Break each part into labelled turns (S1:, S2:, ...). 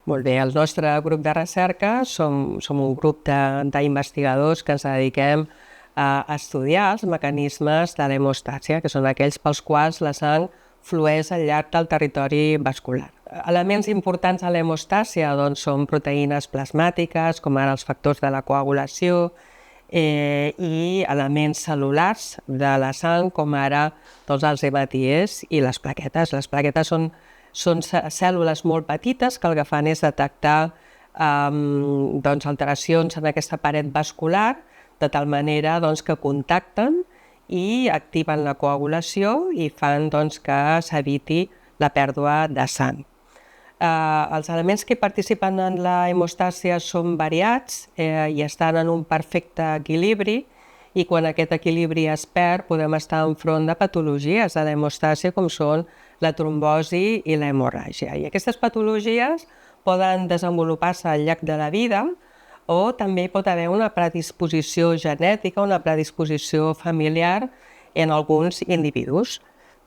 S1: Molt bé, el nostre grup de recerca som un grup d'investigadors que ens dediquem a estudiar els mecanismes de l'hemostàsia, que són aquells pels quals la sang flueix al llarg del territori vascular. Elements importants a l'hemostàsia són proteïnes plasmàtiques, com ara els factors de la coagulació, i elements cel·lulars de la sang, com ara els hematies i les plaquetes. Les plaquetes són cèl·lules molt petites que el que fan és detectar alteracions en aquesta paret vascular, de tal manera que contacten i activen la coagulació i fan que s'eviti la pèrdua de sang. Els elements que participen en la hemostàsia són variats i estan en un perfecte equilibri, i quan aquest equilibri es perd podem estar enfront de patologies de l'hemostàsia com són la trombosi i l'hemorràgia. I aquestes patologies poden desenvolupar-se al llarg de la vida, o també pot haver una predisposició genètica, una predisposició familiar en alguns individus.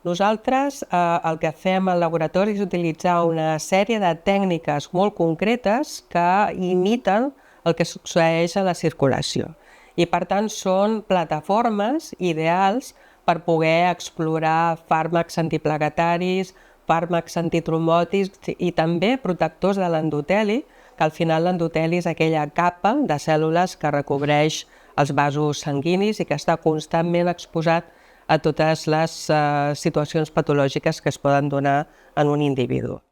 S1: Nosaltres el que fem al laboratori és utilitzar una sèrie de tècniques molt concretes que imiten el que succeeix a la circulació. I per tant són plataformes ideals per poder explorar fàrmacs antiplaquetaris, fàrmacs antitrombòtics i també protectors de l'endoteli, que al final l'endoteli és aquella capa de cèl·lules que recobreix els vasos sanguinis i que està constantment exposat a totes les situacions patològiques que es poden donar en un individu.